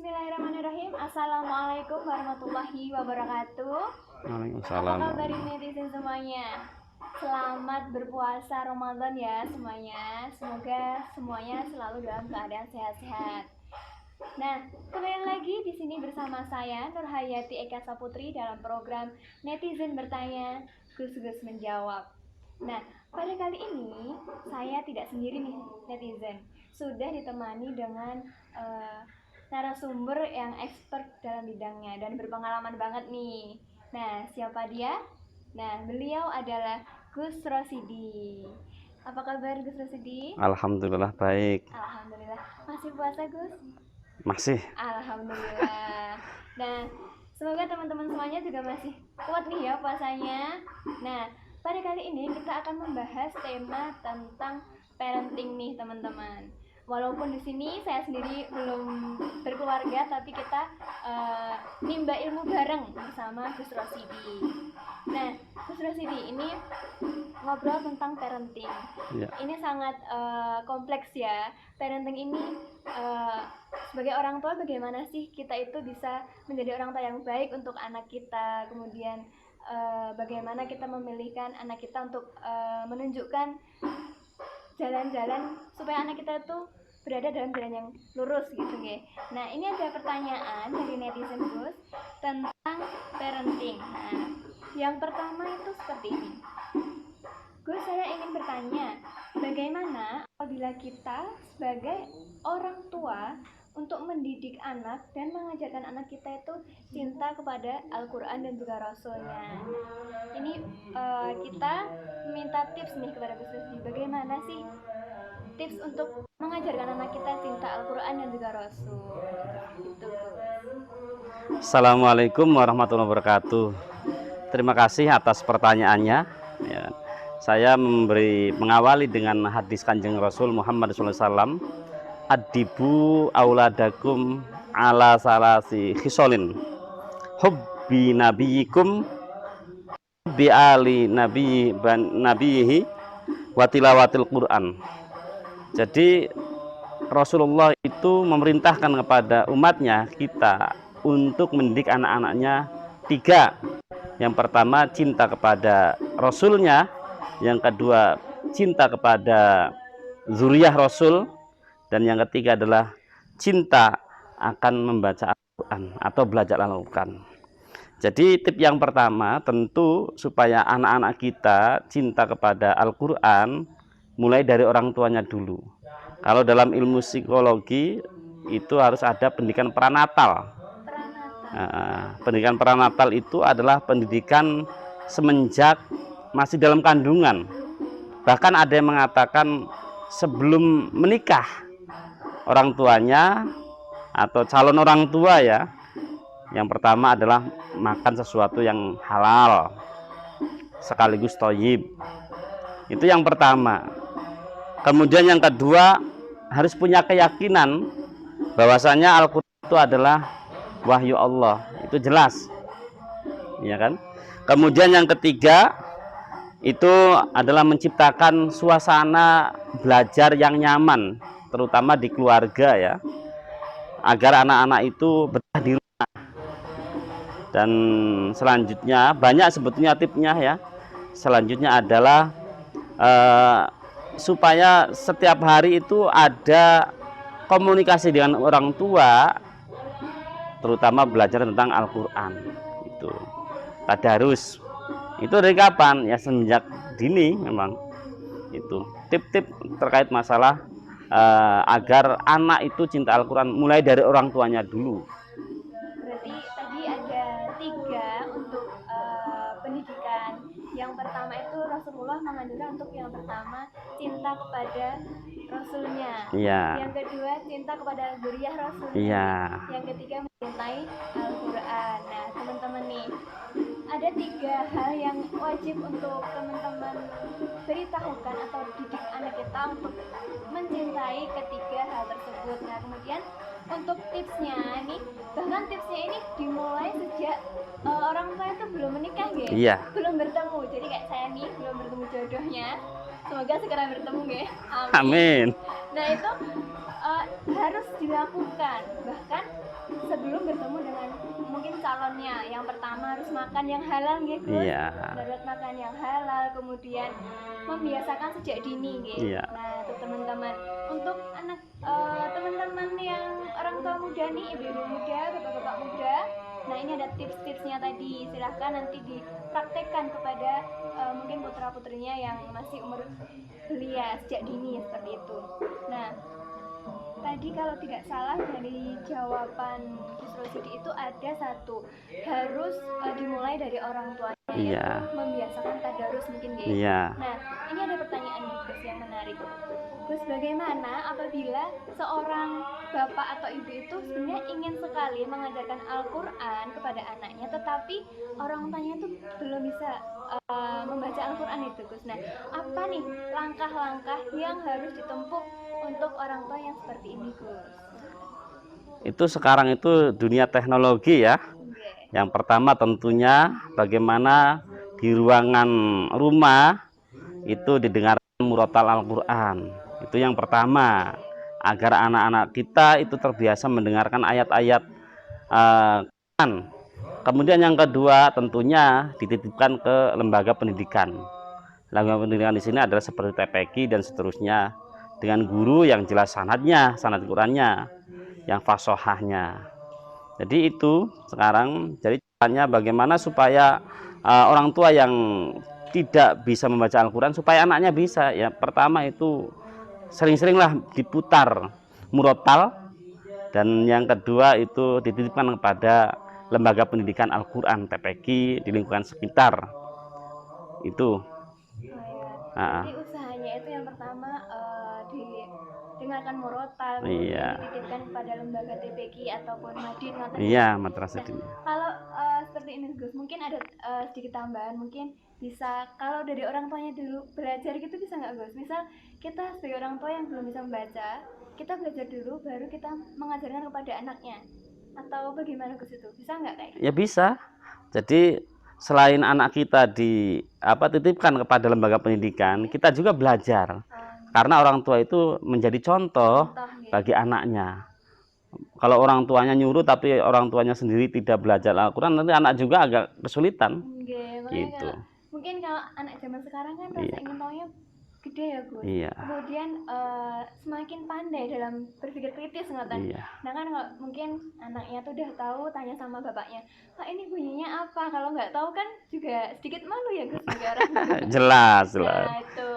Bismillahirrahmanirrahim. Assalamualaikum warahmatullahi wabarakatuh. Waalaikumsalam. Apa kabar netizen semuanya? Selamat berpuasa Ramadan ya semuanya. Semoga semuanya selalu dalam keadaan sehat-sehat. Nah, kembali lagi di sini bersama saya Nurhayati Eka Saputri dalam program Netizen Bertanya, Gus-Gus Menjawab. Nah, pada kali ini saya tidak sendiri nih netizen. Sudah ditemani dengan narasumber yang expert dalam bidangnya dan berpengalaman banget nih. Nah, siapa dia? Nah, beliau adalah Gus Rosidi. Apa kabar Gus Rosidi? Alhamdulillah baik. Alhamdulillah. Masih puasa Gus? Masih. Alhamdulillah. Nah, semoga teman-teman semuanya juga masih kuat nih ya puasanya. Nah, pada kali ini kita akan membahas tema tentang parenting nih teman-teman. Walaupun di sini saya sendiri belum berkeluarga, tapi kita nimba ilmu bareng bersama Gus Rosidi. Nah, Gus Rosidi ini ngobrol tentang parenting. Ya. Ini sangat kompleks ya. Parenting ini sebagai orang tua bagaimana sih kita itu bisa menjadi orang tua yang baik untuk anak kita. Kemudian bagaimana kita memilihkan anak kita untuk menunjukkan jalan-jalan supaya anak kita itu berada dalam jalan yang lurus gitu ya. Nah, ini ada pertanyaan dari netizen Gus tentang parenting. Nah, yang pertama itu seperti ini. Gus, saya ingin bertanya, bagaimana apabila kita sebagai orang tua untuk mendidik anak dan mengajarkan anak kita itu cinta kepada Al-Quran dan juga Rasulnya. Ini kita minta tips nih kepada Gus Rosidi, bagaimana sih tips untuk mengajarkan anak kita cinta Al-Quran dan juga Rasul gitu. Assalamualaikum warahmatullahi wabarakatuh. Terima kasih atas pertanyaannya ya. Saya mengawali dengan hadis Kanjeng Rasul Muhammad SAW, adibu auladakum ala salasi khisolin hubbi nabiyikum bi ali nabiyihi wa tilawatil Quran. Jadi Rasulullah itu memerintahkan kepada umatnya kita untuk mendidik anak-anaknya 3. Yang pertama cinta kepada Rasulnya, yang kedua cinta kepada zuriyah Rasul, dan yang ketiga adalah cinta akan membaca Al-Quran atau belajar Al-Quran. Jadi tip yang pertama tentu supaya anak-anak kita cinta kepada Al-Quran mulai dari orang tuanya dulu. Kalau dalam ilmu psikologi itu harus ada pendidikan pranatal. Pendidikan pranatal itu adalah pendidikan semenjak masih dalam kandungan. Bahkan ada yang mengatakan sebelum menikah orang tuanya atau calon orang tua ya, yang pertama adalah makan sesuatu yang halal sekaligus thayyib. Itu yang pertama. Kemudian yang kedua harus punya keyakinan bahwasanya Al-Quran itu adalah wahyu Allah, itu jelas, ya kan? Kemudian yang ketiga itu adalah menciptakan suasana belajar yang nyaman, terutama di keluarga ya, agar anak-anak itu betah di rumah. Dan selanjutnya banyak sebetulnya tipsnya ya. Selanjutnya adalah supaya setiap hari itu ada komunikasi dengan orang tua, terutama belajar tentang Al-Quran. Itu tadarus. Itu dari kapan? Ya semenjak dini memang. Itu tip-tip terkait masalah agar anak itu cinta Al-Quran mulai dari orang tuanya dulu. Berarti tadi ada 3 untuk pendidikan. Yang pertama itu Rasulullah mengajarkan untuk yang pertama cinta kepada Rasulnya. Iya. Yang kedua cinta kepada zuriyah Rasulnya. Iya. Yang ketiga mencintai Al-Quran. Nah teman-teman nih, ada 3 hal yang wajib untuk teman-teman beritahukan atau didik anak kita untuk mencintai ketiga hal tersebut. Nah kemudian untuk tipsnya ini, bahkan tipsnya ini dimulai sejak orang tua itu belum menikah ya, iya, belum bertemu. Jadi kayak saya nih belum bertemu jodohnya, Semoga segera bertemu nggih. Amin. Amin. Nah itu harus dilakukan bahkan sebelum bertemu dengan mungkin calonnya. Yang pertama harus makan yang halal nggih Gus. Iya. Dapat makan yang halal, kemudian membiasakan sejak dini nggih. Iya. Nah untuk teman-teman, untuk anak teman-teman yang orang tua muda nih, ibu-ibu muda, bapak-bapak muda, nah ini ada tips-tipsnya tadi, silahkan nanti dipraktekkan kepada mungkin putra-putrinya yang masih umur belia sejak dini seperti itu. Nah tadi kalau tidak salah dari jawaban Gus Rosyidi itu ada satu, harus dimulai dari orang tuanya, Iya. yaitu membiasakan tadarus mungkin ya. Iya. Nah ini ada pertanyaan nih Gus yang menarik. Gus, bagaimana apabila seorang bapak atau ibu itu sebenarnya ingin sekali mengajarkan Al-Quran kepada anaknya, tetapi orang tuanya itu belum bisa membaca Al-Quran itu Gus. Nah apa nih langkah-langkah yang harus ditempuh untuk orang tua yang seperti ini Gus? Itu sekarang itu dunia teknologi ya. Yang pertama tentunya bagaimana di ruangan rumah itu didengarkan murotal Al-Quran. Itu yang pertama, agar anak-anak kita itu terbiasa mendengarkan ayat-ayat Quran. Kemudian yang kedua tentunya dititipkan ke lembaga pendidikan. Lembaga pendidikan di sini adalah seperti TPQ dan seterusnya, dengan guru yang jelas sanadnya, sanad Qurannya, yang fasohahnya. Jadi itu sekarang, jadi caranya bagaimana supaya orang tua yang tidak bisa membaca Al-Quran supaya anaknya bisa. Ya pertama itu sering-seringlah diputar murotal, dan yang kedua itu dititipkan kepada lembaga pendidikan Al-Quran TPQ di lingkungan sekitar itu. Jadi usahanya itu yang pertama didengarkan murotal, Iya. dititipkan pada lembaga TPQ ataupun madin. Iya, madrasah dini. Kalau seperti ini Gus, mungkin ada sedikit tambahan, mungkin bisa kalau dari orang tuanya dulu belajar gitu, bisa nggak Gus? Misal kita sebagai orang tua yang belum bisa membaca, kita belajar dulu baru kita mengajarkan kepada anaknya, atau bagaimana Gus itu? Bisa nggak kayak gitu? Ya bisa. Jadi selain anak kita titipkan kepada lembaga pendidikan, kita juga belajar. Karena orang tua itu menjadi contoh bagi anaknya. Kalau orang tuanya nyuruh tapi orang tuanya sendiri tidak belajar Al-Quran, nanti anak juga agak kesulitan. Gitu. Mungkin kalau anak zaman sekarang kan rasa ingin tahunya gede ya Gus. Iya. Kemudian semakin pandai dalam berpikir kritis ngoten. Iya. Nah kan mungkin anaknya tuh udah tahu, tanya sama bapaknya, Pak ini bunyinya apa? Kalau nggak tahu kan juga sedikit malu ya Gus sekarang. Jelas. Nah itu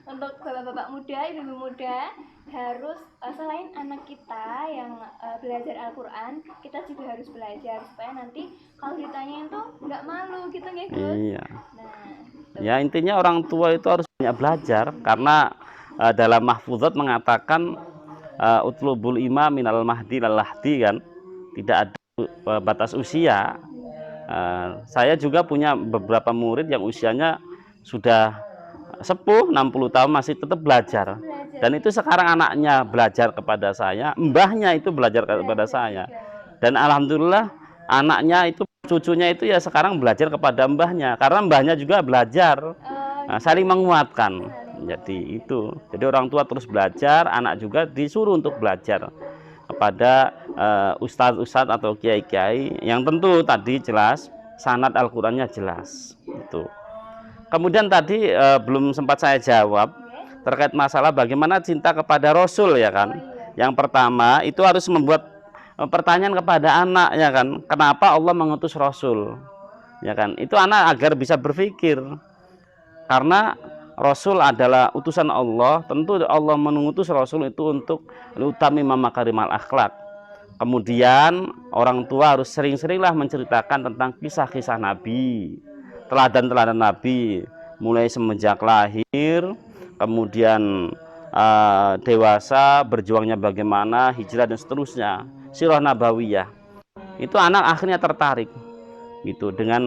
untuk bapak-bapak muda, ibu-ibu muda, harus selain anak kita yang belajar Al-Quran, kita juga harus belajar supaya nanti kalau ditanyain tuh nggak malu gitu nggak Gus? Iya. Nah, ya intinya orang tua itu harus banyak belajar, karena dalam mahfuzat mengatakan utlubul ima minal mahdi lal lahdi, kan tidak ada batas usia. Saya juga punya beberapa murid yang usianya sudah sepuh 60 tahun masih tetap belajar. Dan itu sekarang anaknya belajar kepada saya, mbahnya itu belajar kepada saya. Dan alhamdulillah anaknya itu, cucunya itu ya sekarang belajar kepada mbahnya, karena mbahnya juga belajar. Saling menguatkan. Jadi itu. Jadi orang tua terus belajar, anak juga disuruh untuk belajar kepada ustadz-ustadz atau kiai-kiai yang tentu tadi jelas sanad Al-Qur'annya jelas. Itu. Kemudian tadi belum sempat saya jawab terkait masalah bagaimana cinta kepada Rasul, ya kan. Yang pertama itu harus membuat pertanyaan kepada anak, ya kan. Kenapa Allah mengutus Rasul? Ya kan. Itu anak agar bisa berpikir. Karena Rasul adalah utusan Allah, tentu Allah mengutus Rasul itu untuk utami makarimal akhlak. Kemudian orang tua harus sering-seringlah menceritakan tentang kisah-kisah Nabi, teladan-teladan Nabi, mulai semenjak lahir, kemudian dewasa, berjuangnya bagaimana, hijrah dan seterusnya, sirah nabawiyah. Itu anak akhirnya tertarik gitu dengan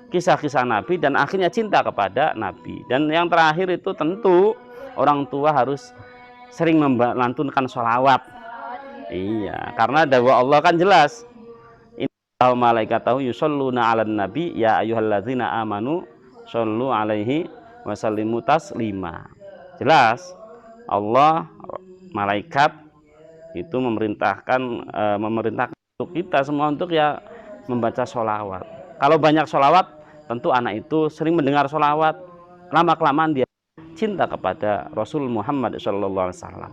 kisah-kisah Nabi dan akhirnya cinta kepada Nabi. Dan yang terakhir itu tentu orang tua harus sering melantunkan sholawat. Iya, karena dawuh Allah kan jelas. Inna malaikatahu yusholluna 'alan nabi ya ayyuhalladzina amanu shollu 'alaihi wa sallimu taslima. Jelas Allah, malaikat itu memerintahkan untuk kita semua untuk ya membaca sholawat. Kalau banyak sholawat, tentu anak itu sering mendengar sholawat, lama kelamaan dia cinta kepada Rasul Muhammad SAW.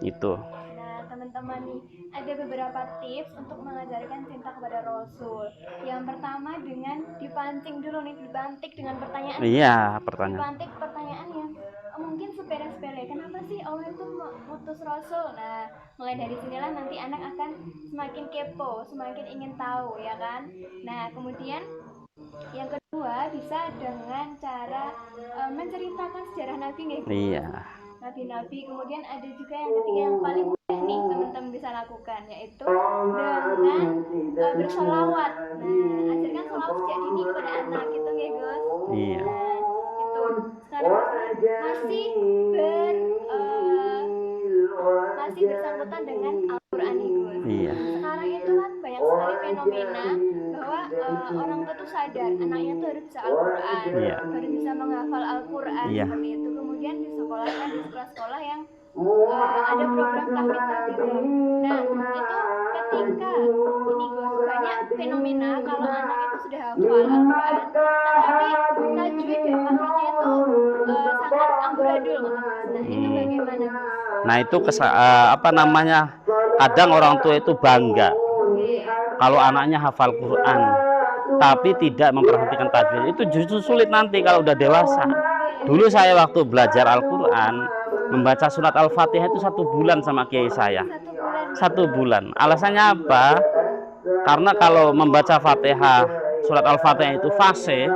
Itu. Nah, teman-teman nih, ada beberapa tips untuk mengajarkan cinta kepada Rasul. Yang pertama dengan dipancing dulu nih, dibantik dengan pertanyaan. Iya, pertanyaan. Dibantik pertanyaan yang mungkin sepele-sepele. Kenapa sih Allah itu mutus Rasul? Nah, mulai dari sinilah nanti anak akan semakin kepo, semakin ingin tahu, ya kan? Nah, kemudian yang kedua bisa dengan cara menceritakan sejarah Nabi nih. Iya. Nabi-nabi. Kemudian ada juga yang ketiga yang paling mudah nih teman-teman bisa lakukan, yaitu dengan bersolawat. Nah, ajarkan solawat sejak dini kepada anak gitu ya Gus. Iya. Nah, itu sekarang masih bersangkutan dengan Al-Quran nih Gus. Iya. Sekarang itu kan banyak sekali fenomena bahwa orang tua tuh sadar anaknya tuh harus bisa Al-Quran, Iya. harus bisa menghafal Al-Quran, Iya. seperti itu. Kemudian disekolahkan di sekolah-sekolah yang ada program tahfidz. Nah, itu ketika ini Gus, banyak fenomena kalau anak itu sudah hafal Al-Quran, tetapi tajwid dan makhrajnya itu sangat amburadul. Nah, itu bagaimana Gus? Nah itu kadang orang tua itu bangga kalau anaknya hafal Quran tapi tidak memperhatikan tajwid. Itu justru sulit nanti kalau udah dewasa. Dulu saya waktu belajar Al-Quran membaca surat Al-Fatihah itu 1 bulan sama kiai saya. 1 bulan. Alasannya apa? Karena kalau membaca Fatihah, surat Al-Fatihah itu fase,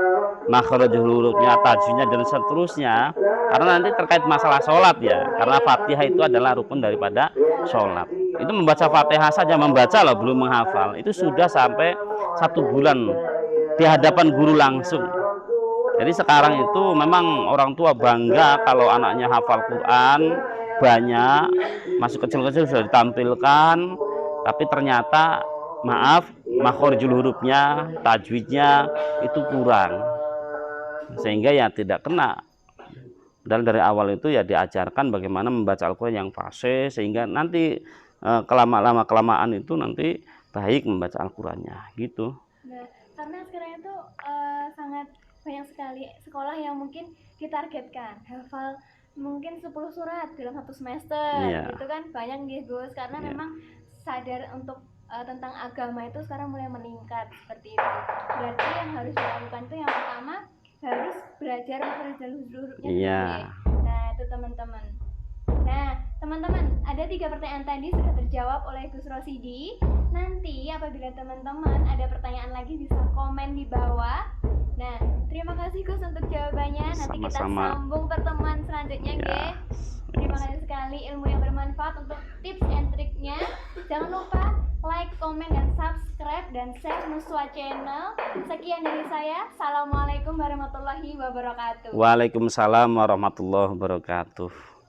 makhrajul hurufnya, tajwidnya dan seterusnya. Karena nanti terkait masalah sholat ya. Karena Fatihah itu adalah rukun daripada sholat. Itu membaca Fatihah saja, membaca loh, belum menghafal. Itu sudah sampai 1 bulan di hadapan guru langsung. Jadi sekarang itu memang orang tua bangga kalau anaknya hafal Quran banyak, masih kecil-kecil sudah ditampilkan, tapi ternyata maaf, makhorijul hurufnya, tajwidnya itu kurang, sehingga ya tidak kena. Dan dari awal itu ya diajarkan bagaimana membaca Al-Quran yang fase, sehingga nanti kelamaan itu nanti baik membaca Al-Qurannya gitu. Nah, karena sekarang itu sangat banyak sekali sekolah yang mungkin ditargetkan hafal mungkin 10 surat dalam 1 semester. Iya. Itu kan banyak nih Gus, karena Iya. memang sadar untuk tentang agama itu sekarang mulai meningkat seperti itu. Berarti yang harus dilakukan itu yang pertama harus belajar makhrajul hurufnya. Iya. Nah, itu teman-teman. Nah, teman-teman, ada 3 pertanyaan tadi sudah terjawab oleh Gus Rosidi. Nanti apabila teman-teman ada pertanyaan lagi bisa komen di bawah. Nah, terima kasih Gus untuk jawabannya. Nanti kita sambung pertemuan selanjutnya, Ya. Terima kasih sekali ilmu yang bermanfaat untuk tips and triknya. Jangan lupa like, komen, dan subscribe dan share Nuswa Channel. Sekian dari saya. Assalamualaikum warahmatullahi wabarakatuh. Waalaikumsalam warahmatullahi wabarakatuh.